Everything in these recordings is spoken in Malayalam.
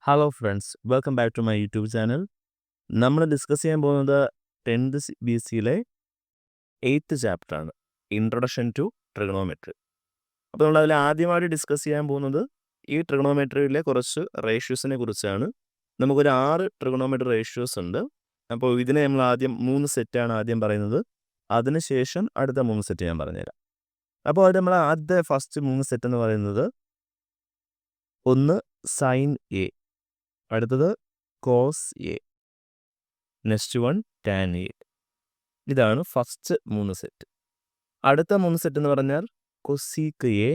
Hello friends, welcome back to my YouTube channel. നമ്മൾ ഡിസ്കസ് ചെയ്യാൻ പോകുന്നത് 10th ബി സിയിലെ 8th ചാപ്റ്ററാണ്, ഇൻട്രൊഡക്ഷൻ ടു ട്രിഗണോമെട്രി. അപ്പോൾ നമ്മൾ അതിൽ ആദ്യമായിട്ട് ഡിസ്കസ് ചെയ്യാൻ പോകുന്നത് ഈ ട്രിഗണോമെട്രിയിലെ കുറച്ച് റേഷ്യോസിനെ കുറിച്ചാണ്. നമുക്കൊരു 6 ട്രിഗണോമെട്രി റേഷ്യോസ് ഉണ്ട്. അപ്പോൾ ഇതിനെ നമ്മൾ ആദ്യം 3 സെറ്റാണ് ആദ്യം പറയുന്നത്. അതിനുശേഷം അടുത്ത 3 സെറ്റ് ഞാൻ പറഞ്ഞുതരാം. അപ്പോൾ അത് നമ്മൾ ആദ്യത്തെ ഫസ്റ്റ് 3 സെറ്റ് എന്ന് പറയുന്നത്, ഒന്ന് സൈൻ എ, അടുത്തത് cos A, next one tan A. ഇതാണ് ഫസ്റ്റ് 3 സെറ്റ്. അടുത്ത 3 സെറ്റ് എന്ന് പറഞ്ഞാൽ കൊസീക്ക് എ,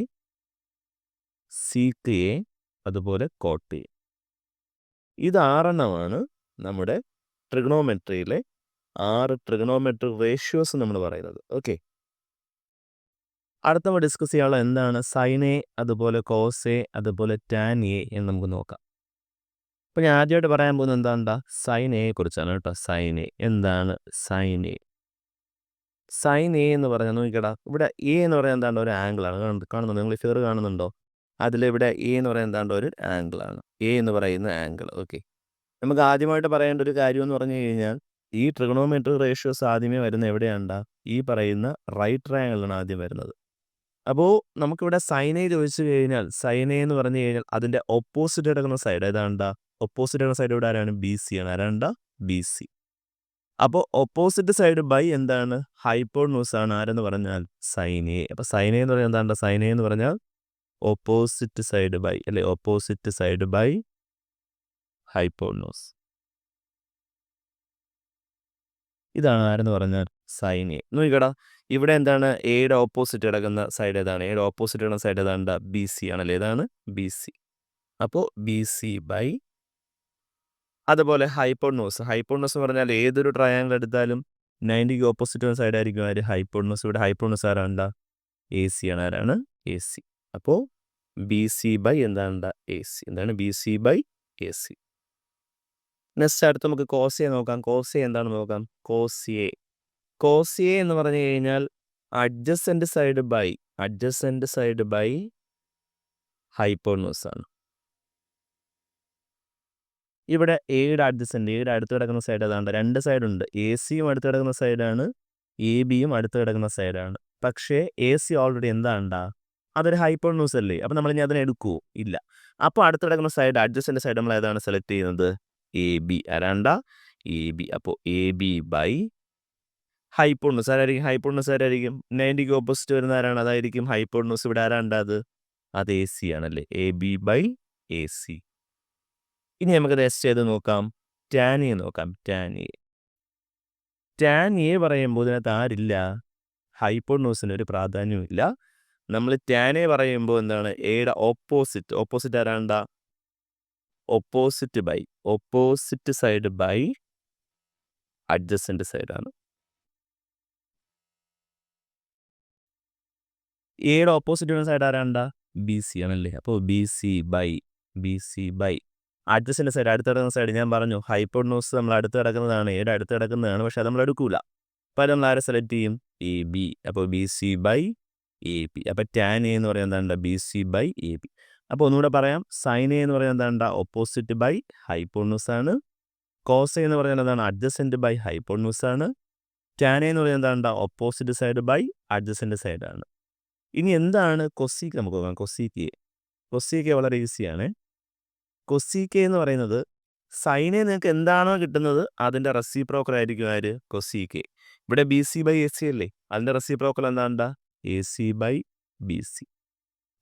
സീക്ക് എ, അതുപോലെ കോട്ട് എ. ഇത് 6 നമ്മുടെ ട്രിഗണോമെട്രിയിലെ 6 ട്രിഗണോമെട്രി റേഷ്യോസ് നമ്മൾ പറയുന്നത്. ഓക്കെ, അടുത്ത നമ്മൾ ഡിസ്കസ് ചെയ്യാനുള്ള എന്താണ് സൈൻ എ, അതുപോലെ കോസ് എ, അതുപോലെ ടാൻ എ എന്ന് നമുക്ക് നോക്കാം. അപ്പോൾ ഞാൻ ആദ്യമായിട്ട് പറയാൻ പോകുന്നത് എന്താ സൈൻ എയെ കുറിച്ചാണ് കേട്ടോ. സൈൻ എ എന്താണ്? സൈൻ എ എന്ന് പറഞ്ഞാൽ നോക്കിക്കടാ, ഇവിടെ എ എന്ന് പറയുന്നത് എന്താണ്ട് ഒരു ആംഗിളാണ്. കാണുന്നുണ്ടോ? നിങ്ങൾ ഫിഗർ കാണുന്നുണ്ടോ? അതിലിവിടെ എ എന്ന് പറയുന്നത് എന്താണ്ട് ഒരു ആംഗിളാണ്. എ എന്ന് പറയുന്ന ആംഗിൾ. ഓക്കെ, നമുക്ക് ആദ്യമായിട്ട് പറയേണ്ട ഒരു കാര്യം എന്ന് പറഞ്ഞു കഴിഞ്ഞാൽ, ഈ ട്രിഗണോമെട്രി റേഷ്യോസ് ആദ്യമേ വരുന്ന എവിടെയാണ്ടാ? ഈ പറയുന്ന റൈറ്റ് ട്രയാങ്കിളാണ് ആദ്യം വരുന്നത്. അപ്പോൾ നമുക്കിവിടെ സൈൻ എ ചോദിച്ചു കഴിഞ്ഞാൽ, സൈൻ എ എന്ന് പറഞ്ഞു കഴിഞ്ഞാൽ അതിൻ്റെ ഓപ്പോസിറ്റ് കിടക്കുന്ന സൈഡ് ഏതാണ്ടാ? ഓപ്പോസിറ്റ് കിടക്കുന്ന സൈഡ് ഇവിടെ ആരാണ്? ബി സി ആണ്. ആരാണ്ടാ? B C. അപ്പോൾ ഓപ്പോസിറ്റ് സൈഡ് ബൈ എന്താണ്? ഹൈപ്പോട്നൂസ് ആണ്. ആരെന്ന് പറഞ്ഞാൽ സൈൻ എ. അപ്പോൾ സൈൻ എ എന്ന് പറഞ്ഞാൽ എന്താണ്ട്? സൈൻ എ എന്ന് പറഞ്ഞാൽ ഓപ്പോസിറ്റ് സൈഡ് ബൈ, അല്ലെ? Opposite side by hypotenuse. ഇതാണ് ആരെന്ന് പറഞ്ഞാൽ സൈൻ എ. നോക്കിക്കടാ, ഇവിടെ എന്താണ്? എയുടെ ഓപ്പോസിറ്റ് കിടക്കുന്ന സൈഡ് ഏതാണ്? എയുടെ ഓപ്പോസിറ്റ് കിടക്കുന്ന സൈഡ് ഏതാണ്ട്? ബി സി ആണല്ലേ? ഏതാണ്? B C. അപ്പോൾ ബി സി ബൈ, അതുപോലെ ഹൈപ്പോട്നൂസ്. ഹൈപ്പോട്നൂസ് പറഞ്ഞാൽ ഏതൊരു ട്രയാങ്കിൾ എടുത്താലും 90ക്ക് ഓപ്പോസിറ്റ് സൈഡ് ആയിരിക്കും ആര്? ഹൈപ്പോട്നൂസ്. ഇവിടെ ഹൈപ്പോട്നൂസ് ആരാണ്ടാ? എ സി ആണ്. ആരാണ്? A C. അപ്പോൾ ബി സി ബൈ എന്താണ്ടാ? A C. എന്താണ്? B C by A C. Next അടുത്ത് നമുക്ക് കോസ് എ നോക്കാം. കോസ് എ എന്താണെന്ന് നോക്കാം. Cos A. കോസ് എ എന്ന് പറഞ്ഞു കഴിഞ്ഞാൽ അഡ്ജസെന്റ് സൈഡ് ബൈ ഹൈപ്പോട്നൂസ് ആണ്. ഇവിടെ എയുടെ അടുത്ത് കിടക്കുന്ന സൈഡ് ഏതാണ്ട്? 2 സൈഡുണ്ട്. എ സിയും അടുത്ത് കിടക്കുന്ന സൈഡാണ്, എ ബിയും അടുത്ത് കിടക്കുന്ന സൈഡാണ്. പക്ഷേ എ സി ഓൾറെഡി എന്താണ്ടാ? അതൊരു ഹൈപ്പോട്നൂസ് അല്ലേ? അപ്പോൾ നമ്മൾ ഇനി അതിനെ എടുക്കുമോ? ഇല്ല. അപ്പോൾ അടുത്ത് കിടക്കുന്ന സൈഡ്, അഡ്ജസെന്റ് സൈഡ് നമ്മൾ ഏതാണ് സെലക്ട് ചെയ്യുന്നത്? A B. ആരാണ്ടാ? A B. അപ്പോൾ എ ബി ബൈ ഹൈപ്പോട്നൂസ്. ആരായിരിക്കും ഹൈപ്പോട്നൂസ്? ആരായിരിക്കും? 90ക്ക് ഓപ്പോസിറ്റ് വരുന്ന ആരാണ്? അതായിരിക്കും ഹൈപ്പോട്നൂസ്. ഇവിടെ ആരാണ്ടാ? അത് എ സി ആണല്ലേ? A B by A C. ഇനി നമുക്ക് നെക്സ്റ്റ് ചെയ്ത് നോക്കാം. ടാൻ എ നോക്കാം. ടാൻ എ പറയുമ്പോൾ ഇതിനകത്ത് ആരില്ല? ഹൈപ്പോട്നൂസിന് ഒരു പ്രാധാന്യമില്ല. നമ്മൾ ടാൻ എ പറയുമ്പോൾ എന്താണ്? എയുടെ ഓപ്പോസിറ്റ് ആരാണ്ടാ? ഓപ്പോസിറ്റ് സൈഡ് ബൈ അഡ്ജസെന്റ് സൈഡാണ്. എയുടെ ഓപ്പോസിറ്റ് വരുന്ന സൈഡ് ആരാണ്ടാ? ബി സി ആണല്ലേ? അപ്പോൾ B C by adjacent side, അടുത്ത് കിടക്കുന്ന സൈഡ്. ഞാൻ പറഞ്ഞു ഹൈപ്പോട്നൂസ് നമ്മൾ അടുത്ത് കിടക്കുന്നതാണ്, എയുടെ അടുത്ത് കിടക്കുന്നതാണ്. പക്ഷെ അത് നമ്മൾ എടുക്കൂല. അപ്പോൾ നമ്മൾ ആരെ സെലക്ട് ചെയ്യും? A B. അപ്പോൾ B C by A B. അപ്പോൾ ടാൻ എ എന്ന് പറയുന്നത് എന്താ? B C by A B. അപ്പോൾ ഒന്നുകൂടെ പറയാം. സൈൻ എ എന്ന് പറയുന്നത് എന്താ? ഓപ്പോസിറ്റ് ബൈ ഹൈപ്പോട്നൂസ് ആണ്. കോസ് എ എന്ന് പറയുന്നത് എന്താണ്? അഡ്ജസെന്റ് ബൈ ഹൈപ്പോട്നൂസ് ആണ്. ടാൻ എ എന്ന് പറയുന്നത് എന്താ? ഓപ്പോസിറ്റ് സൈഡ് ബൈ അഡ്ജസെന്റ് സൈഡാണ്. ഇനി എന്താണ് കൊസീക്ക്? നമുക്ക് നോക്കാം. കൊസീക്ക് വളരെ ഈസിയാണ്. കൊസീക്ക് എന്ന് പറയുന്നത്, സൈനെ നിങ്ങൾക്ക് എന്താണോ കിട്ടുന്നത് അതിൻ്റെ റെസിപ്രോക്കൽ ആയിരിക്കും ആര്? കൊസീക്ക്. ഇവിടെ B C by A C അല്ലേ? അതിൻ്റെ റെസിപ്രോക്കൽ എന്താണ്ടാ? A C by B C.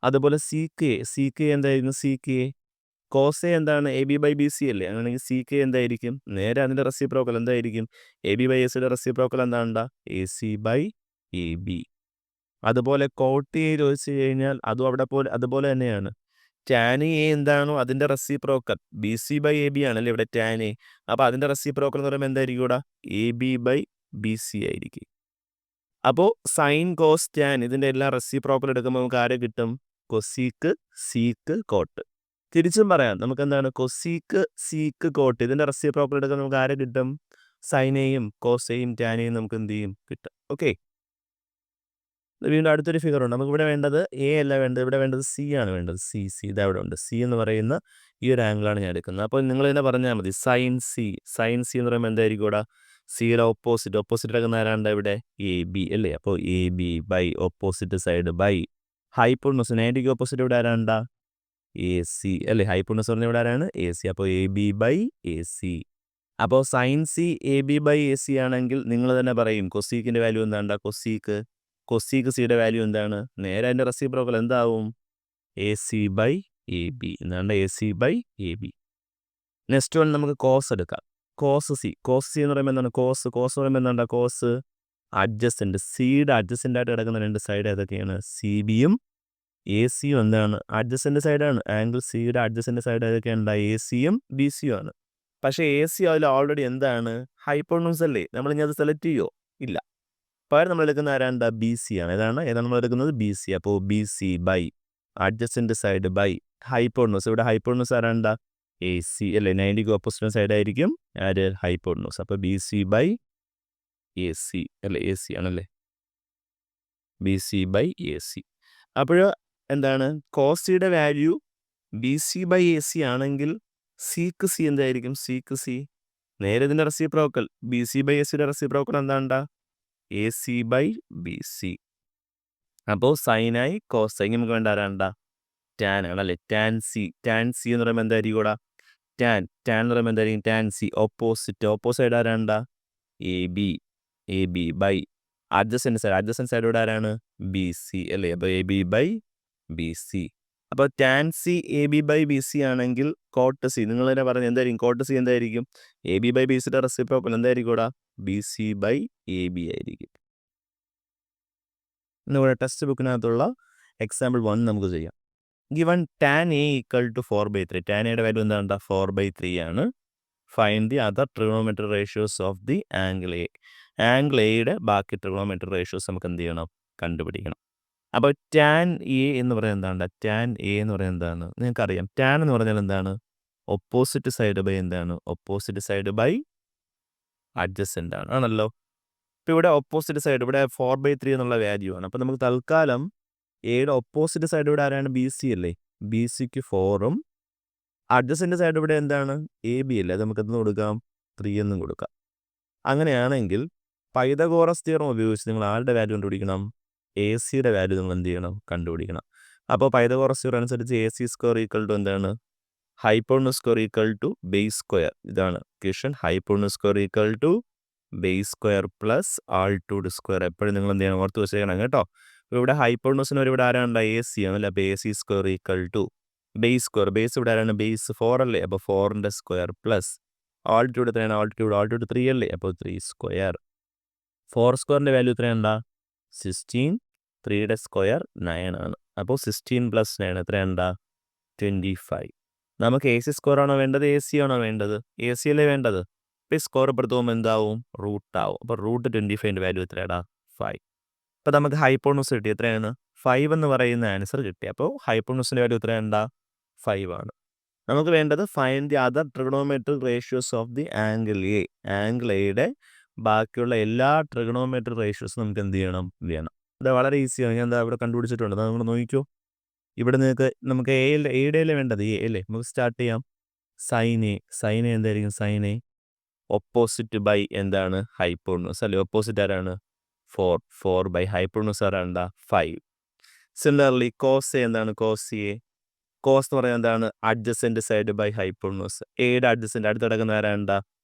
അതുപോലെ സീക്ക് എന്തായിരുന്നു? കോസ് എ എന്താണ്? A B by B C അല്ലേ? അങ്ങനെയാണെങ്കിൽ സീക്ക് എന്തായിരിക്കും? നേരെ അതിൻ്റെ റെസിപ്രോക്കൽ എന്തായിരിക്കും? എ ബി ബൈ എ സിയുടെ റെസിപ്രോക്കൽ എന്താണ്ടാ? A C by A B. അതുപോലെ കോട്ട് എ ചോദിച്ചു കഴിഞ്ഞാൽ അതും അതുപോലെ തന്നെയാണ്. ടാൻ എ എന്താണോ അതിൻ്റെ reciprocal B C by A B ആണല്ലേ ഇവിടെ ടാൻ എ. അപ്പോൾ അതിൻ്റെ റെസിപ്രോക്കൽ എന്ന് പറയുമ്പോൾ എന്തായിരിക്കും ഇവിടെ? A B by B C ആയിരിക്കും. അപ്പോൾ സൈൻ, കോസ്, ടാൻ ഇതിൻ്റെ എല്ലാം റെസിപ്രോക്കൽ എടുക്കുമ്പോൾ നമുക്ക് ആരെ കിട്ടും? Cosec, sec, cot. തിരിച്ചും പറയാം. നമുക്ക് എന്താണ്? കൊസീക്ക്, സീക്ക്, കോട്ട് ഇതിൻ്റെ റെസിപ്രോക്കൽ എടുക്കുമ്പോൾ നമുക്ക് ആരെ കിട്ടും? സൈനെയും കോസെയും ടാനെയും നമുക്ക് എന്ത് ചെയ്യും? കിട്ടും. ഓക്കെ. വീണ്ടും അടുത്തൊരു ഫിഗർ ഉണ്ട്. നമുക്കിവിടെ വേണ്ടത് എ അല്ല വേണ്ടത്, ഇവിടെ വേണ്ടത് സി ആണ് വേണ്ടത്. സി സി ഇതാ ഇവിടെ ഉണ്ട്. സി എന്ന് പറയുന്ന ഈ ഒരു ആംഗിളാണ് ഞാൻ എടുക്കുന്നത്. അപ്പോൾ നിങ്ങൾ തന്നെ പറഞ്ഞാൽ മതി സൈൻ സി. സൈൻ സി എന്ന് പറയുമ്പോൾ എന്തായിരിക്കും ഇവിടെ? സിയുടെ ഓപ്പോസിറ്റ് എടുക്കുന്ന ആരാണ്ട് ഇവിടെ? എ ബി അല്ലേ? അപ്പോൾ A B by opposite side by hypotenuse. 90ക്ക് ഓപ്പോസിറ്റ് ഇവിടെ ആരാണ്ടാ? എ സി അല്ലേ? ഹൈപ്പോണസ് പറഞ്ഞ ഇവിടെ ആരാണ്? A C. അപ്പോൾ A B by A C. അപ്പോൾ sine C A B by A C ആണെങ്കിൽ നിങ്ങൾ തന്നെ പറയും കൊസീക്കിൻ്റെ വാല്യൂ എന്താണ്ടാ? കൊസീക്ക് സിയുടെ വാല്യൂ എന്താണ്? നേരെ അതിൻ്റെ റെസിപ്രോക്കൽ എന്താവും? A C by A B എന്നാണ്ട്. A C by A B. Next one നമുക്ക് കോസ് എടുക്കാം. കോസ് സി എന്ന് പറയുമ്പോൾ എന്താണ്? കോസ് എന്ന് പറയുമ്പോൾ എന്താണ്ടാ? Cos adjacent. സിയുടെ അഡ്ജസ്റ്റൻ്റ് ആയിട്ട് കിടക്കുന്ന രണ്ട് സൈഡ് ഏതൊക്കെയാണ്? സി ബിയും എ സിയും എന്താണ്? അഡ്ജസ്റ്റൻ്റ് സൈഡാണ്. ആംഗിൾ സിയുടെ അഡ്ജസ്റ്റൻ്റ് സൈഡ് ഏതൊക്കെയാണ്? എ സിയും ബി സിയും ആണ്. പക്ഷേ എ സി അതിൽ ഓൾറെഡി എന്താണ്? ഹൈപ്പോണൂസ് അല്ലേ? നമ്മളിനി അത് സെലക്ട് ചെയ്യുമോ? ഇല്ല. പകരം നമ്മൾ എടുക്കുന്ന ആരാണ്ടാ? ബി സി ആണ്. ഏതാണ് നമ്മൾ എടുക്കുന്നത്? B C. അപ്പോൾ B C by adjacent side by hypotenuse. ഇവിടെ ഹൈപ്പോണൂസ് ആരാണ്ടാ? എ സി അല്ലേ? 90ക്ക് ഓപ്പോസിറ്റ് സൈഡ് ആയിരിക്കും ആര്? ഹൈപ്പോണൂസ്. അപ്പോൾ B C by A C അല്ലേ? എ സി ആണല്ലേ? B C by A C. അപ്പോൾ എന്താണ്? കോസിയുടെ value B C by A C ആണെങ്കിൽ സിക്ക് സി എന്തായിരിക്കും? സിക്ക് സി നേരെ ഇതിൻ്റെ reciprocal B C by A സിയുടെ റെസിപ്രോക്കൽ എന്താണ്ടാ? A C by B C. അപ്പോൾ സൈനായി കോസൈൻ നമുക്ക് വേണ്ട ആരാണ്ടാ? ടാൻ ആണല്ലേ? ടാൻ സി എന്ന് പറയുമ്പോൾ എന്തായിരിക്കും കൂടാ? ടാൻ എന്ന് പറയുമ്പോൾ എന്തായിരിക്കും? Tan C. Opposite ആരാണ്ടാ? A B by adjacent side ഇവിടെ ആരാണ്? ബി സി അല്ലേ? അപ്പോൾ A B by B C. അപ്പോൾ tan C A B by B C ആണെങ്കിൽ കോട്ട് സി നിങ്ങൾ തന്നെ പറഞ്ഞത് എന്തായിരിക്കും? കോട്ട് സി എന്തായിരിക്കും? എ ബി ബൈ ബി സിയുടെ റെസിപ്രോക്കൽ എന്തായിരിക്കും കൂടാ? B C by A B ആയിരിക്കും. നമ്മുടെ ടെക്സ്റ്റ് ബുക്കിനകത്തുള്ള എക്സാമ്പിൾ 1 നമുക്ക് ചെയ്യാം. Given tan A equal to 4/3. Tan എയുടെ വാല്യൂ എന്താണ്ടാ? 4/3 ആണ്. Find the other trigonometry ratios of the angle A. Angle എയുടെ ബാക്കി ട്രിഗണോമെട്രി റേഷ്യോസ് നമുക്ക് എന്ത് ചെയ്യണം? കണ്ടുപിടിക്കണം. അപ്പോൾ ടാൻ എ എന്ന് പറയുന്നത് എന്താണ്ടാ? ടാൻ എ എന്ന് പറയുന്നത് എന്താണ്? നിങ്ങൾക്കറിയാം. ടാൻ എന്ന് പറഞ്ഞാൽ എന്താണ്? ഓപ്പോസിറ്റ് സൈഡ് ബൈ എന്താണ്? ഓപ്പോസിറ്റ് സൈഡ് ബൈ അഡ്ജസ്റ്റൻ്റ് ആണല്ലോ. ഇപ്പോൾ ഇവിടെ ഓപ്പോസിറ്റ് സൈഡ് ഇവിടെ 4/3 എന്നുള്ള വാല്യൂ ആണ്. അപ്പോൾ നമുക്ക് തൽക്കാലം എയുടെ ഓപ്പോസിറ്റ് സൈഡ് ഇവിടെ ആരാണ്? ബി സി അല്ലേ? ബി സിക്ക് 4ഉം അഡ്ജസ്റ്റൻ്റ് സൈഡ് ഇവിടെ എന്താണ്? എ ബി അല്ലേ? അത് നമുക്ക് എന്ന് കൊടുക്കാം? 3 എന്നും കൊടുക്കാം. അങ്ങനെയാണെങ്കിൽ പൈതഗോറസ് തിയറം ഉപയോഗിച്ച് നിങ്ങൾ ആരുടെ വാല്യൂ കണ്ടുപിടിക്കണം? എ സിയുടെ വാല്യൂ നിങ്ങൾ എന്ത് ചെയ്യണം? കണ്ടുപിടിക്കണം. അപ്പോൾ പൈതഗോറസ് തിയറം അനുസരിച്ച് A C square equal to എന്താണ്? Hypotenuse square equal to base square. ഇതാണ് question. Hypotenuse square equal to base square plus altitude square. എപ്പോഴും നിങ്ങൾ എന്ത് ചെയ്യണം? ഓർത്ത് വെച്ചേക്കണം കേട്ടോ. അപ്പോൾ ഇവിടെ ഹൈപ്പോണസിന് ഇവിടെ ആരാണ്? എ സി ആണല്ലേ? അപ്പോൾ A C square equal to base square. Base ഇവിടെ ആരാണ്? ബേസ് 4 അല്ലേ? അപ്പോൾ 4ൻ്റെ സ്ക്വയർ പ്ലസ് ആൾട്ടിറ്റ്യൂഡ് എത്രയാണ്? ആൾട്ടിറ്റ്യൂഡ് 3 അല്ലേ? അപ്പോൾ 3 സ്ക്വയർ. 4 സ്ക്വയറിൻ്റെ വാല്യൂ എത്രയാണ്ടാ? 16. 3യുടെ സ്ക്വയർ 9 ആണ്. അപ്പോൾ 16 + 9 എത്രയാണ്ടാ? 25. നമുക്ക് എ സി സ്ക്വയർ ആണോ വേണ്ടത്? എ സി ആണോ വേണ്ടത്? എ സി അല്ലേ വേണ്ടത്? ഇപ്പോൾ ഈ സ്ക്വയർ പുറത്ത് പോകുമ്പോൾ എന്താവും? റൂട്ടാവും. അപ്പോൾ റൂട്ട് 25ൻ്റെ വാല്യൂ എത്രയാടാ? 5. അപ്പോൾ നമുക്ക് ഹൈപ്പോണസ് കിട്ടി. എത്രയാണ്? 5 എന്ന് പറയുന്ന ആൻസർ കിട്ടി. അപ്പോൾ ഹൈപ്പോണസിൻ്റെ വാല്യൂ എത്രയാണ്ടാ? 5 ആണ്. നമുക്ക് വേണ്ടത് find the other trigonometric ratios of the angle A. Angle എയുടെ ബാക്കിയുള്ള എല്ലാ ട്രിഗണോമെട്രിക് റേഷ്യോസും നമുക്ക് എന്ത് ചെയ്യണം? ഇത് വളരെ ഈസിയാണ്. ഞാൻ എന്താ ഇവിടെ കണ്ടുപിടിച്ചിട്ടുണ്ട്. അത് നമ്മൾ നോക്കിക്കോ. ഇവിടെ നമുക്ക് എയുടെ അല്ലേ വേണ്ടത്? എ അല്ലേ? നമുക്ക് സ്റ്റാർട്ട് ചെയ്യാം. സൈൻ എ എന്തായിരിക്കും? സൈൻ എ ഓപ്പോസിറ്റ് ബൈ എന്താണ്? ഹൈപ്പോണസ് അല്ലേ? ഓപ്പോസിറ്റ് ആരാണ്? 4 ബൈ ഹൈപ്പോണസ് ആരാണ്ടാ? 5. സിമിലർലി കോസ് എ എന്താണ്? കോസ് എന്ന് പറയുന്നത് എന്താണ്? Adjacent side by hypotenuse. എയുടെ അഡ്ജസൻ്റ് അടുത്ത് കിടക്കുന്ന ആരാണ്ടാ?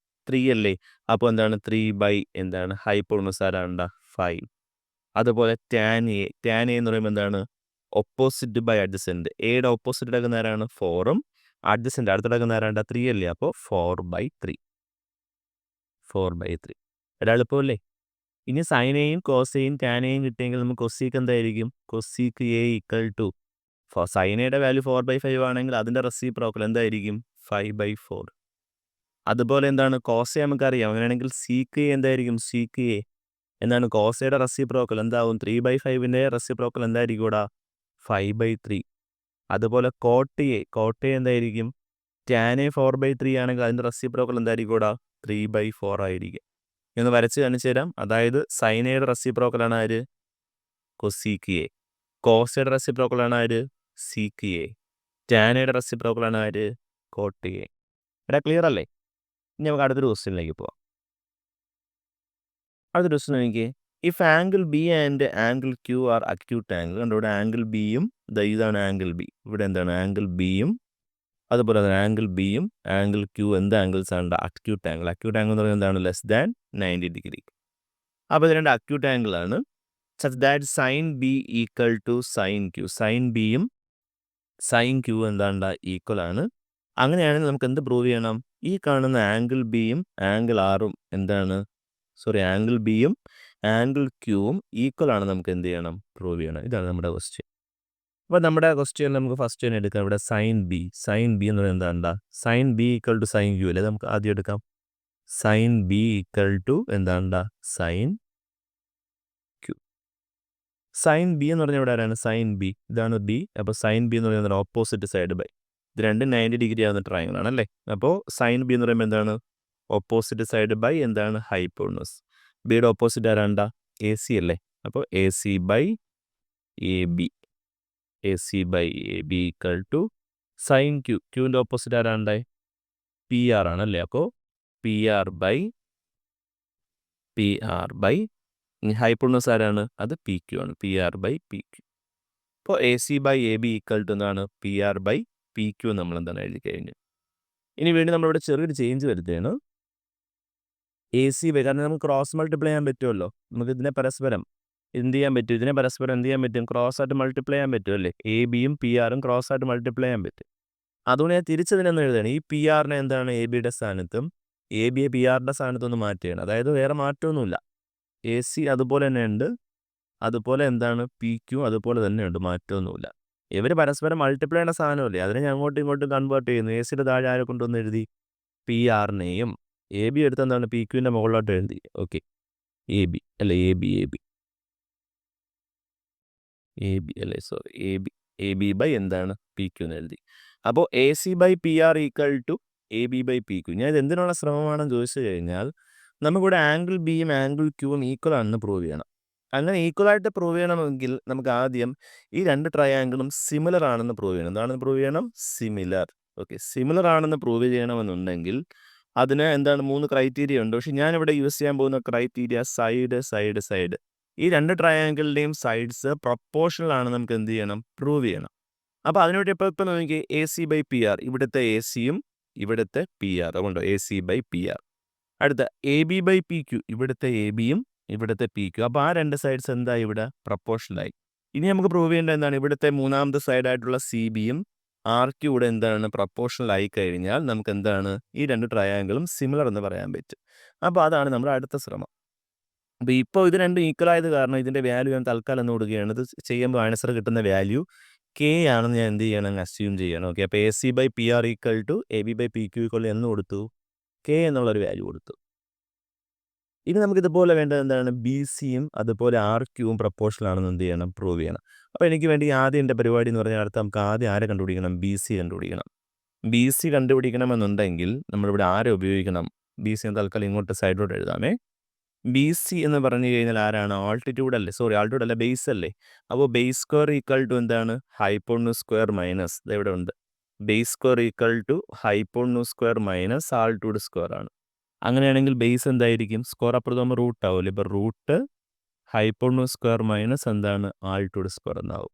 3 അല്ലേ? അപ്പോൾ എന്താണ്? 3 ബൈ എന്താണ്? ഹൈപ്പോണസ് ആരാണ്ടാ? 5. അതുപോലെ ടാൻ എ എന്ന് പറയുമ്പോൾ എന്താണ്? Opposite by adjacent. എയുടെ ഓപ്പോസിറ്റ് കിടക്കുന്ന ആരാണ്? 4ഉം അഡ്ജസൻ്റ് അടുത്ത് കിടക്കുന്ന ആരാണ്ടാ? 3 അല്ലേ? അപ്പോൾ 4/3. എടാ എളുപ്പമല്ലേ? ഇനി സൈൻ എയും കോസ് എയും ടാൻ എയും കിട്ടിയെങ്കിൽ നമുക്ക് കൊസീക്ക് എന്തായിരിക്കും? Cosec A equal to sine എയുടെ വാല്യൂ 4/5 ആണെങ്കിൽ അതിൻ്റെ റെസിപ്രോക്കൽ എന്തായിരിക്കും? 5/4. അതുപോലെ എന്താണ്? കോസ് എ നമുക്കറിയാം. അങ്ങനെയാണെങ്കിൽ സീക്ക് എ എന്തായിരിക്കും? സീക്ക് എ എന്താണ്? കോസയുടെ റെസിപ്രോക്കൽ എന്താവും? 3/5ൻ്റെ റെസിപ്രോക്കൽ എന്തായിരിക്കും കൂടാ? 5/3. അതുപോലെ കോട്ട് എ എന്തായിരിക്കും? ടാൻ എ 4/3 ആണെങ്കിൽ അതിൻ്റെ റെസിപ്രോക്കൽ എന്തായിരിക്കും കൂടാ? 3/4 ആയിരിക്കും. ഇന്ന് വരച്ച് കാണിച്ചു തരാം. അതായത് സൈൻ എയുടെ റെസിപ്രോക്കലാണ് ആര്? Cosec A. കോസയുടെ റെസിപ്രോക്കലാണ് ആര്? Seek A. ടാനയുടെ റെസിപ്രോക്കലാണ് ആര്? Coat A. എടാ ക്ലിയർ അല്ലേ? ഇനി നമുക്ക് അടുത്തൊരു ക്വസ്റ്റ്യനിലേക്ക് പോവാം. അടുത്തൊരു ക്വസ്റ്റ്യൻ നോക്കിയേ. If angle B and angle Q R acute angle. കണ്ടോ ഇവിടെ ആംഗിൾ ബിയും ഇതാണ് ആംഗിൾ ബി. ഇവിടെ എന്താണ് ആംഗിൾ ബിയും അതുപോലെ തന്നെ ആംഗിൾ ബിയും ആംഗിൾ ക്യൂ എന്ത് ആംഗിൾസ് ആണ്? Acute angle. അക്യൂട്ട് ആംഗിൾ എന്ന് പറയുന്നത് എന്താണ്? Less than 90 degree. അപ്പോൾ ഇത് രണ്ട് അക്യൂട്ട് ആംഗിൾ ആണ്. Such that sine B equal to sine Q. Sine ബിയും സൈൻ ക്യൂ എന്താണ്? ഈക്വൽ ആണ്. അങ്ങനെയാണെങ്കിൽ നമുക്ക് എന്ത് പ്രൂവ് ചെയ്യണം? ഈ കാണുന്ന ആംഗിൾ ബിയും ആംഗിൾ ആറും എന്താണ്? ആംഗിൾ ബിയും ആംഗിൾ ക്യൂവും ഈക്വൽ ആണ്. നമുക്ക് എന്ത് ചെയ്യണം? പ്രൂവ് ചെയ്യണം. ഇതാണ് നമ്മുടെ ക്വസ്റ്റ്യൻ. അപ്പോൾ നമ്മുടെ ക്വസ്റ്റ്യൻ നമുക്ക് ഫസ്റ്റ് തന്നെ എടുക്കാം. ഇവിടെ സൈൻ ബി എന്ന് പറയുന്നത് എന്താ? Sine B equal to sine Q അല്ലേ? നമുക്ക് ആദ്യം എടുക്കാം. സൈൻ ബി ഈക്വൽ ടു എന്താ? Sine Q. സൈൻ ബി എന്ന് പറഞ്ഞാൽ ഇവിടെ ആരാണ്? Sine B. ഇതാണ് ബി. അപ്പോൾ സൈൻ ബി എന്ന് പറയുന്നത് ഓപ്പോസിറ്റ് സൈഡ് ബൈ. ഇത് രണ്ടും 90 ഡിഗ്രി ആവുന്ന ട്രയാങ്കിൾ ആണ് അല്ലേ? അപ്പോൾ സൈൻ ബി എന്ന് പറയുമ്പോൾ എന്താണ്? ഓപ്പോസിറ്റ് സൈഡ് ബൈ എന്താണ്? ഹൈപ്പോണസ്. ബിയുടെ ഓപ്പോസിറ്റ് ആരാണ്ടാ? എ സി അല്ലേ? അപ്പോൾ A C by A B. A C by A B equal to sine Q. ക്യൂവിൻ്റെ ഓപ്പോസിറ്റ് ആരാണ്ടായി? പി ആർ ആണല്ലേ? അപ്പോൾ പി ആർ ബൈ ഹൈപ്പോണസ് ആരാണ്? അത് പി ക്യൂ ആണ്. P R by P Q. അപ്പോൾ A C by A B equal to എന്താണ്? P R by P Q നമ്മൾ എന്താണ് എഴുതി കഴിഞ്ഞു. ഇനി വേണ്ടി നമ്മളിവിടെ ചെറിയൊരു ചേഞ്ച് വരുത്തുകയാണ്. എ സി ബൈ, കാരണം നമുക്ക് ക്രോസ് മൾട്ടിപ്ലൈ ചെയ്യാൻ പറ്റുമല്ലോ. നമുക്ക് ഇതിനെ പരസ്പരം എന്ത് ചെയ്യാൻ പറ്റും? ഇതിനെ പരസ്പരം എന്ത് ചെയ്യാൻ പറ്റും? ക്രോസ് ആയിട്ട് മൾട്ടിപ്ലൈ ചെയ്യാൻ പറ്റും അല്ലേ? എ ബിയും പി ആറും ക്രോസ് ആയിട്ട് മൾട്ടിപ്ലൈ ചെയ്യാൻ പറ്റും. അതുകൊണ്ട് ഞാൻ തിരിച്ചതിനൊന്നും എഴുതുകയാണ്. ഈ പി ആറിനെ എന്താണ്? എ ബിയുടെ സ്ഥാനത്തും എ ബിയെ പി ആറിൻ്റെ സ്ഥാനത്തും ഒന്ന് മാറ്റുകയാണ്. അതായത് വേറെ മാറ്റമൊന്നുമില്ല. എ സി അതുപോലെ തന്നെ ഉണ്ട്, അതുപോലെ എന്താണ്? പി ക്യൂ അതുപോലെ തന്നെ ഉണ്ട്, മാറ്റമൊന്നുമില്ല. ഇവർ പരസ്പരം മൾട്ടിപ്ലൈ ചെയ്യുന്ന സാധനമല്ലേ, അതിനെ ഞാൻ അങ്ങോട്ടും ഇങ്ങോട്ടും കൺവേർട്ട് ചെയ്യുന്നു. എ സിയുടെ താഴെ ആരെ കൊണ്ടുവന്ന് എഴുതി? പി ആറിനെയും എ ബി എടുത്ത് എന്താണ്? പി ക്യൂവിൻ്റെ മുകളിലോട്ട് എഴുതി. ഓക്കെ, എ ബി അല്ലേ? എ ബി അല്ലേ? എ ബി ബൈ എന്താണ്? പി ക്യൂ എന്ന് എഴുതി. അപ്പോൾ A C by P R equal to A B by P Q. ഞാൻ ഇത് എന്തിനുള്ള ശ്രമമാണെന്ന് ചോദിച്ചു കഴിഞ്ഞാൽ, നമുക്കിവിടെ ആംഗിൾ ബിയും ആംഗിൾ ക്യൂവും ഈക്വൽ ആണെന്ന് പ്രൂവ് ചെയ്യണം. അങ്ങനെ ഈക്വലായിട്ട് പ്രൂവ് ചെയ്യണമെങ്കിൽ നമുക്ക് ആദ്യം ഈ രണ്ട് ട്രയാങ്കിളും സിമിലർ ആണെന്ന് പ്രൂവ് ചെയ്യണം. എന്താണെന്ന് പ്രൂവ് ചെയ്യണം? സിമിലർ. ഓക്കെ, സിമിലർ ആണെന്ന് പ്രൂവ് ചെയ്യണമെന്നുണ്ടെങ്കിൽ അതിന് എന്താണ്? 3 ക്രൈറ്റീരിയ ഉണ്ട്. പക്ഷെ ഞാനിവിടെ യൂസ് ചെയ്യാൻ പോകുന്ന ക്രൈറ്റീരിയ സൈഡ്. ഈ രണ്ട് ട്രയാങ്കിളിൻ്റെയും സൈഡ്സ് പ്രൊപ്പോർഷണൽ ആണ്. നമുക്ക് എന്ത് ചെയ്യണം? പ്രൂവ് ചെയ്യണം. അപ്പോൾ അതിനുവേണ്ടി ഇപ്പോൾ നോക്കി A C by P R. ഇവിടുത്തെ എ സിയും ഇവിടുത്തെ പി ആർ. അതുകൊണ്ടോ A C by P R. അടുത്ത A B by P Q. ഇവിടുത്തെ എ ബിയും ഇവിടുത്തെ പി ക്യൂ. അപ്പോൾ ആ രണ്ട് സൈഡ്സ് എന്തായി? ഇവിടെ പ്രൊപ്പോർഷണലായി. ഇനി നമുക്ക് പ്രൂവ് ചെയ്യേണ്ടത് എന്താണ്? ഇവിടുത്തെ മൂന്നാമത്തെ സൈഡായിട്ടുള്ള സി ബിയും ആർ ക്യൂ ഇവിടെ എന്താണ്? പ്രൊപ്പോർഷണൽ ആയി കഴിഞ്ഞാൽ നമുക്ക് എന്താണ്? ഈ രണ്ട് ട്രയാങ്കിളും സിമിലർ എന്ന് പറയാൻ പറ്റും. അപ്പോൾ അതാണ് നമ്മുടെ അടുത്ത ശ്രമം. അപ്പോൾ ഇപ്പോൾ ഇത് രണ്ടും ഈക്വൽ ആയത് കാരണം ഇതിൻ്റെ വാല്യൂ ഞാൻ തൽക്കാലം എന്ന് കൊടുക്കുകയാണ്. ഇത് ചെയ്യുമ്പോൾ ആൻസർ കിട്ടുന്ന വാല്യൂ കെ ആണെന്ന് ഞാൻ എന്ത് ചെയ്യണം? അസ്യൂം ചെയ്യണം. ഓക്കെ, അപ്പോൾ A C by P R equal to A B by P Q equal എന്ന് കൊടുത്തു? കെ എന്നുള്ളൊരു വാല്യൂ കൊടുത്തു. ഇനി നമുക്ക് ഇതുപോലെ വേണ്ടത് എന്താണ്? ബി സിയും അതുപോലെ ആർ ക്യൂവും പ്രൊപ്പോർഷണൽ ആണെന്ന് എന്ത് ചെയ്യണം? പ്രൂവ് ചെയ്യണം. അപ്പോൾ എനിക്ക് വേണ്ടി ആദ്യം എൻ്റെ പരിപാടി എന്ന് പറഞ്ഞാൽ അടുത്ത് നമുക്ക് ആദ്യം ആരെ കണ്ടുപിടിക്കണം? ബി സി കണ്ടുപിടിക്കണം. ബി സി കണ്ടുപിടിക്കണമെന്നുണ്ടെങ്കിൽ നമ്മളിവിടെ ആരെ ഉപയോഗിക്കണം? ബി സി തൽക്കാലം ഇങ്ങോട്ട് സൈഡിലോട്ട് എഴുതാമേ. ബി സി എന്ന് പറഞ്ഞു കഴിഞ്ഞാൽ ആരാണ്? ആൾട്ടിറ്റ്യൂഡ് അല്ലേ? ആൾട്ടിറ്റ്യൂഡ് അല്ല, ബേസ് അല്ലേ? അപ്പോൾ ബേസ് സ്ക്വയർ ഈക്വൽ ടു എന്താണ്? ഹൈപ്പോണസ് സ്ക്വയർ മൈനസ് ഇവിടെ ഉണ്ട്. Base square equal to hypotenuse square minus altitude square ആണ്. അങ്ങനെയാണെങ്കിൽ ബേസ് എന്തായിരിക്കും? സ്ക്വയർ അപ്പുറത്ത് നമ്മൾ റൂട്ട് ആവില്ല. ഇപ്പോൾ റൂട്ട് ഹൈപ്പോണസ് സ്ക്വയർ മൈനസ് എന്താണ്? ആൾട്ടിറ്റ്യൂഡ് സ്ക്വയർ എന്നാവും.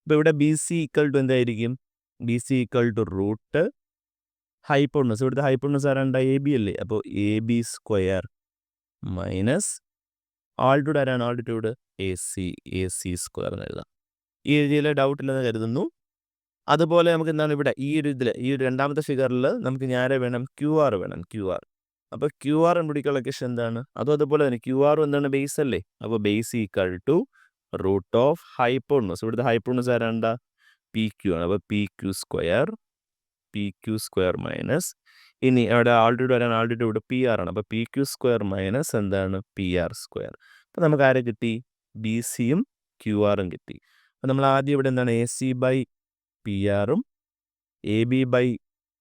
ഇപ്പോൾ ഇവിടെ ബി സി ഈക്വൽ ടു എന്തായിരിക്കും? B C equal to root hypotenuse. ഇവിടുത്തെ ഹൈപ്പോണസ് ആരാണ്ട? എ ബി അല്ലേ? അപ്പോൾ A B square minus altitude ആരാണ്? ആൾട്ടിറ്റ്യൂഡ് എ സി സ്ക്വയർ എന്ന് എഴുതാം. ഈ രീതിയിൽ ഡൗട്ട് ഇല്ലെന്ന് കരുതുന്നു. അതുപോലെ നമുക്ക് എന്താണ് ഇവിടെ ഈ ഒരു രണ്ടാമത്തെ ഫിഗറിൽ നമുക്ക് ഞാരെ വേണം? ക്യു ആർ വേണം. അപ്പോൾ ക്യു ആർ കണ്ടുപിടിക്കാനുള്ള ലൊക്കേഷൻ എന്താണ്? അതുപോലെ തന്നെ ക്യു ആറും എന്താണ്? ബേസ് അല്ലേ? അപ്പോൾ base equal to root of hypotenuse. ഇവിടുത്തെ ഹൈപ്പോണസ് ആരാണ്ട? പി ക്യൂ ആണ്. അപ്പോൾ പി ക്യൂ സ്ക്വയർ മൈനസ് ഇനി അവിടെ ആൾട്ടിറ്റ്യൂഡ് വരാൻ ആൾട്ടിറ്റ്യൂഡ് പി ആർ ആണ്. അപ്പോൾ പി ക്യൂ സ്ക്വയർ മൈനസ് എന്താണ്? P R square. അപ്പോൾ നമുക്ക് ആരെ കിട്ടി? ബി സിയും ക്യു ആറും കിട്ടി. അപ്പോൾ നമ്മൾ ആദ്യം ഇവിടെ എന്താണ്? എ സി ബൈ പി ആറും എ ബി ബൈ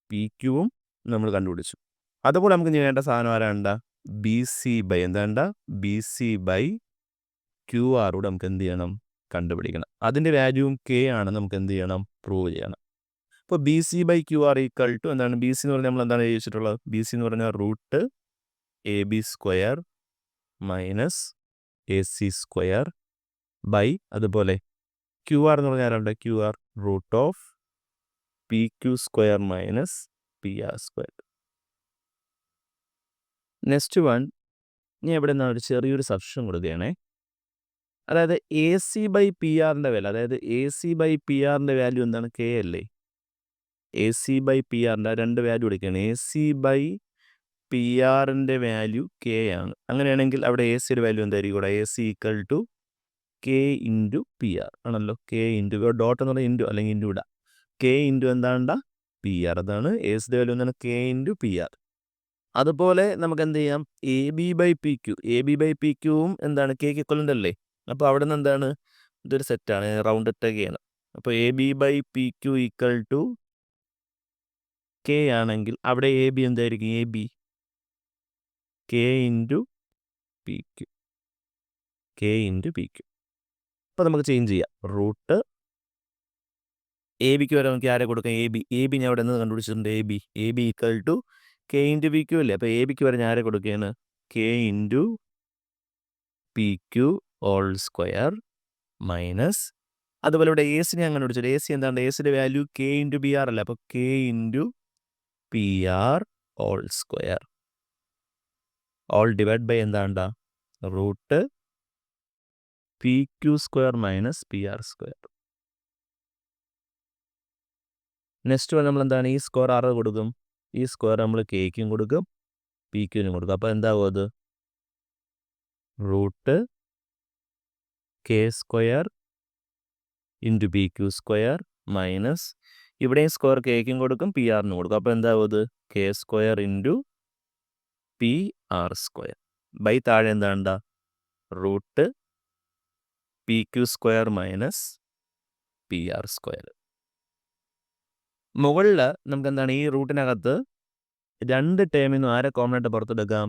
പി ക്യൂവും നമ്മൾ കണ്ടുപിടിച്ചു. അതുപോലെ നമുക്ക് ചെയ്യേണ്ട സാധനം ആരാണ്ട? ബി സി ബൈ എന്താണ്ട? ബി സി ബൈ ക്യു ആറൂടെ നമുക്ക് എന്ത് ചെയ്യണം? കണ്ടുപിടിക്കണം. അതിൻ്റെ വാല്യൂവും കെ ആണ്. നമുക്ക് എന്ത് ചെയ്യണം? പ്രൂവ് ചെയ്യണം. അപ്പോൾ B C by Q R equal to എന്താണ്? ബി സി എന്ന് പറഞ്ഞാൽ നമ്മൾ എന്താണ് ചോദിച്ചിട്ടുള്ളത്? ബി സി എന്ന് പറഞ്ഞാൽ root A B square minus A C square by അതുപോലെ ക്യു ആർ എന്ന് പറഞ്ഞാൽ ആരുണ്ട്? Q R root of P Q square minus P R square. Next one, ഇനി എവിടെ നിന്നാണ് ഒരു ചെറിയൊരു സബ്സ്റ്റിറ്റ്യൂഷൻ കൊടുക്കുകയാണേ. അതായത് എ സി ബൈ പി ആറിൻ്റെ വില, അതായത് എ സി ബൈ പി ആറിൻ്റെ വാല്യൂ എന്താണ്? കെ അല്ലേ? എ സി ബൈ പി ആറിൻ്റെ രണ്ട് വാല്യൂ എടുക്കുകയാണ്. എ സി ബൈ പി ആറിൻ്റെ വാല്യൂ കെ ആണ്. അങ്ങനെയാണെങ്കിൽ അവിടെ എ സിയുടെ വാല്യൂ എന്തായിരിക്കും? കൂടെ A C equal to K into P R ആണല്ലോ. കെ ഇൻറ്റു ഡോട്ട് എന്ന് പറഞ്ഞാൽ ഇൻറ്റു അല്ലെങ്കിൽ ഇൻറ്റു ഇടാം. കെ ഇൻറ്റു എന്താണ്ട? P R. അതാണ് എ സിയുടെ വാല്യൂ എന്താണ്? K into P R. അതുപോലെ നമുക്ക് എന്ത് ചെയ്യാം? A B by P Q. A B by P ക്യുവും എന്താണ്? കെക്ക് ഇക്വലൻ്റ് അല്ലേ? അപ്പോൾ അവിടെ നിന്ന് എന്താണ്? ഇതൊരു സെറ്റാണ്, റൗണ്ട് ഇട്ടൊക്കെയാണ്. അപ്പോൾ A B by P Q equal to K ആണെങ്കിൽ അവിടെ എ ബി എന്തായിരിക്കും? A B K into P Q. K into P Q. അപ്പോൾ നമുക്ക് ചേഞ്ച് ചെയ്യാം. റൂട്ട് എ ബിക്ക് വരെ നമുക്ക് ആരെ കൊടുക്കാം? A B. എ ബി ഞാൻ അവിടെ നിന്ന് കണ്ടുപിടിച്ചിട്ടുണ്ട്. A B equal to K into P Q അല്ലേ? അപ്പോൾ എ ബിക്ക് വരെ ഞാൻ ആരെ കൊടുക്കുകയാണ്? K into P Q all square minus അതുപോലെ ഇവിടെ എ സി ഞാൻ കണ്ടുപിടിച്ചത്. എ സി എന്താണ്? എ സിയുടെ value K into P R അല്ലേ? അപ്പോൾ K into P R all square all divide by എന്താണ്ട? Root P Q square minus P R square. Next നമ്മൾ എന്താണ്? ഈ സ്ക്വയർ ആറ് കൊടുക്കും. ഈ സ്ക്വയർ നമ്മൾ കെക്കും കൊടുക്കും പി ക്യൂനും കൊടുക്കും. അപ്പോൾ എന്താകും? അത് root K square into P Q square minus ഇവിടെയും സ്ക്വയർ കെക്കും കൊടുക്കും പി ആറിനും കൊടുക്കും. അപ്പോൾ എന്താകും? അത് K square into P R square by താഴെ എന്താണ്ട? Root P Q square minus P R square. മുകളിൽ നമുക്ക് എന്താണ്? ഈ റൂട്ടിനകത്ത് രണ്ട് ടേമിൽ നിന്നും ആരെ കോമൺ ആയിട്ട് പുറത്തെടുക്കാം?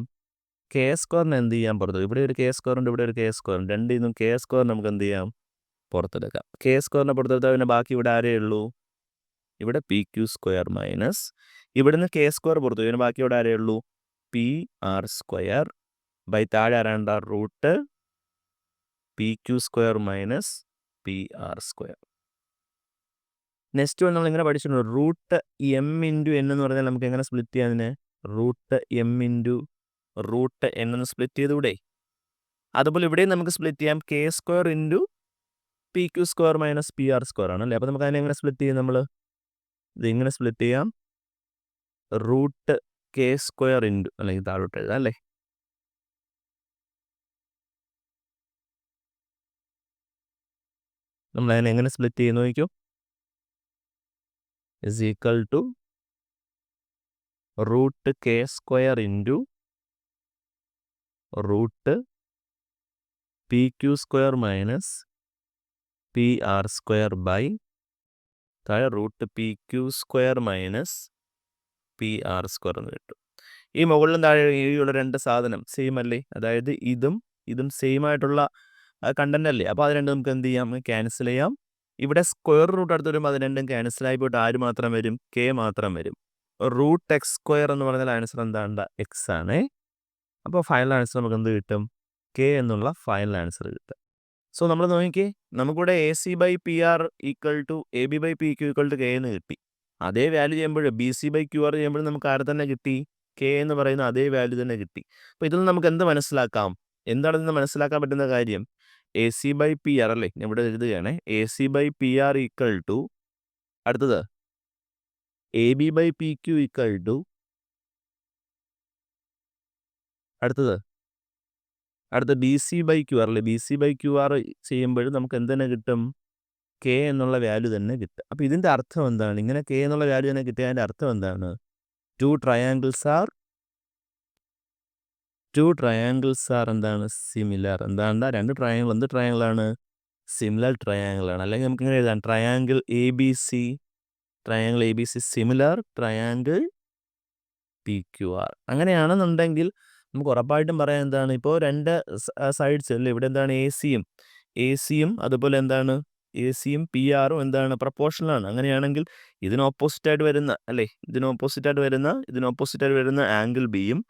കെ സ്ക്വയറിന് എന്ത് ചെയ്യാം? പുറത്തെടുക്കാം. ഇവിടെ ഒരു കെ സ്ക്വയർ ഉണ്ട്, ഇവിടെ ഒരു കെ സ്ക്വയർ ഉണ്ട്. രണ്ടിൽ നിന്നും കെ സ്ക്വയർ നമുക്ക് എന്ത് ചെയ്യാം? പുറത്തെടുക്കാം. കെ സ്ക്വയറിനെ പുറത്തെടുത്താൽ പിന്നെ ബാക്കി ഇവിടെ ആരേ ഉള്ളൂ? ഇവിടെ പി ക്യു സ്ക്വയർ മൈനസ് ഇവിടുന്ന് കെ സ്ക്വയർ പുറത്തു. ഇതിന് ബാക്കി ഇവിടെ ആരേ ഉള്ളൂ? പി ആർ സ്ക്വയർ ബൈ താഴെ ആരാണ്ട? Root P Q square minus P R square. Next one നമ്മൾ ഇങ്ങനെ പഠിച്ചിട്ടുണ്ട്. റൂട്ട് എം ഇൻറ്റു എൻ എന്ന് പറഞ്ഞാൽ നമുക്ക് എങ്ങനെ സ്പ്ലിറ്റ് ചെയ്യാം അതിനെ? Root M into root N എന്ന് സ്പ്ലിറ്റ് ചെയ്തുകൂടെ? അതുപോലെ ഇവിടെയും നമുക്ക് സ്പ്ലിറ്റ് ചെയ്യാം. K square into P Q square minus P R square ആണല്ലേ? അപ്പോൾ നമുക്ക് അതിനെ എങ്ങനെ സ്പ്ലിറ്റ് ചെയ്യും? നമ്മൾ ഇതിങ്ങനെ സ്പ്ലിറ്റ് ചെയ്യാം. റൂട്ട് കെ സ്ക്വയർ ഇൻറ്റു അല്ലെങ്കിൽ താഴോട്ട് എഴുതാം അല്ലേ? നമ്മൾ അതിനെ എങ്ങനെ സ്പ്ലിറ്റ് ചെയ്യുന്നു നോക്കിയോ? Is equal to root K square into root P Q square minus P R square by താഴെ root P Q square minus P R square എന്ന് കിട്ടും. ഈ മുകളിലും താഴെ ഉള്ള രണ്ട് സാധനം സെയിം അല്ലേ? അതായത് ഇതും സെയിം ആയിട്ടുള്ള കണ്ടന്റ് അല്ലേ? അപ്പോൾ അത് രണ്ടും നമുക്ക് എന്ത് ചെയ്യാം? ക്യാൻസൽ ചെയ്യാം. ഇവിടെ സ്ക്വയർ റൂട്ട് അടുത്ത് വരുമ്പോൾ അത് രണ്ടും ക്യാൻസൽ ആയി പോയിട്ട് ആര് മാത്രം വരും? കെ മാത്രം വരും. റൂട്ട് എക്സ് സ്ക്വയർ എന്ന് പറഞ്ഞാൽ ആൻസർ എന്താണ്ട? എക്സ് ആണേ. അപ്പോൾ ഫൈനൽ ആൻസർ നമുക്ക് എന്ത് കിട്ടും? കെ എന്നുള്ള ഫൈനൽ ആൻസർ കിട്ടും. സോ നമ്മൾ നോക്കിക്കേ, നമുക്കിവിടെ A C by P R equal to A B by P Q equal to K എന്ന് കിട്ടി. അതേ വാല്യൂ ചെയ്യുമ്പോൾ B C by Q R ചെയ്യുമ്പോൾ നമുക്ക് ആരെ തന്നെ കിട്ടി? കെ എന്ന് പറയുന്ന അതേ വാല്യൂ തന്നെ കിട്ടി. അപ്പോൾ ഇതിൽ നമുക്ക് എന്ത് മനസ്സിലാക്കാം? എന്താണ് ഇതിന് മനസ്സിലാക്കാൻ പറ്റുന്ന കാര്യം? A C by P R അല്ലേ? ഞാൻ ഇവിടെ എഴുതുകയാണ്. A C by P R equal to അടുത്തത് A B by P Q equal to അടുത്ത B C by Q R അല്ലേ? B C by Q R ചെയ്യുമ്പോൾ നമുക്ക് എന്ത് തന്നെ കിട്ടും? കെ എന്നുള്ള വാല്യൂ തന്നെ കിട്ടും. അപ്പോൾ ഇതിൻ്റെ അർത്ഥം എന്താണ്? ഇങ്ങനെ കെ എന്നുള്ള വാല്യൂ തന്നെ കിട്ടിയതിൻ്റെ അർത്ഥം എന്താണ്? ടു ട്രയാങ്കിൾസ് ആർ എന്താണ്? സിമിലർ. എന്താണ്? രണ്ട് ട്രയാങ്കിൾ എന്ത് ട്രയാങ്കിളാണ്? സിമിലർ ട്രയാങ്കിളാണ്. അല്ലെങ്കിൽ നമുക്ക് ഇങ്ങനെ എഴുതാം, triangle A B C similar triangle P Q R. അങ്ങനെയാണെന്നുണ്ടെങ്കിൽ നമുക്ക് ഉറപ്പായിട്ടും പറയാം എന്താണ്? ഇപ്പോൾ രണ്ട് സൈഡ്സ് അല്ലേ? ഇവിടെ എന്താണ്? എ സിയും എ സിയും അതുപോലെ എന്താണ് എ സിയും പി ആറും എന്താണ് പ്രപ്പോർഷണലാണ്. അങ്ങനെയാണെങ്കിൽ ഇതിന് ഓപ്പോസിറ്റായിട്ട് വരുന്ന അല്ലേ ഇതിന് ഓപ്പോസിറ്റായിട്ട് വരുന്ന ആംഗിൾ ബിയും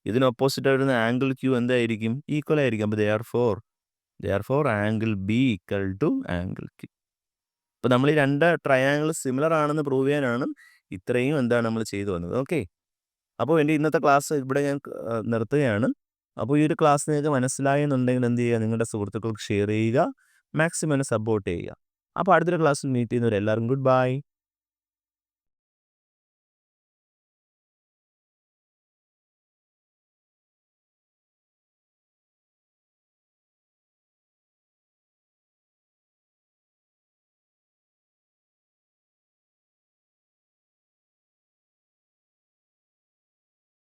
ഇതിന് ഓപ്പോസിറ്റായിട്ട് വരുന്ന ആംഗിൾ ക്യൂ എന്തായിരിക്കും ഈക്വൽ ആയിരിക്കും. അപ്പോൾ therefore angle B equal to angle Q. അപ്പോൾ നമ്മൾ ഈ രണ്ട് ട്രയാങ്കിൾ സിമിലർ ആണെന്ന് പ്രൂവ് ചെയ്യാനാണ് ഇത്രയും എന്താണ് നമ്മൾ ചെയ്തു വന്നത്. ഓക്കെ, അപ്പോൾ എൻ്റെ ഇന്നത്തെ ക്ലാസ് ഇവിടെ ഞാൻ നിർത്തുകയാണ്. അപ്പോൾ ഈ ഒരു ക്ലാസ് നിങ്ങൾക്ക് മനസ്സിലായി എന്നുണ്ടെങ്കിൽ എന്ത് ചെയ്യുക, നിങ്ങളുടെ സുഹൃത്തുക്കൾക്ക് ഷെയർ ചെയ്യുക, മാക്സിമം സപ്പോർട്ട് ചെയ്യുക. അപ്പോൾ അടുത്തൊരു ക്ലാസ്സിൽ മീറ്റ് ചെയ്യുന്നവരെല്ലാവരും ഗുഡ് ബൈ.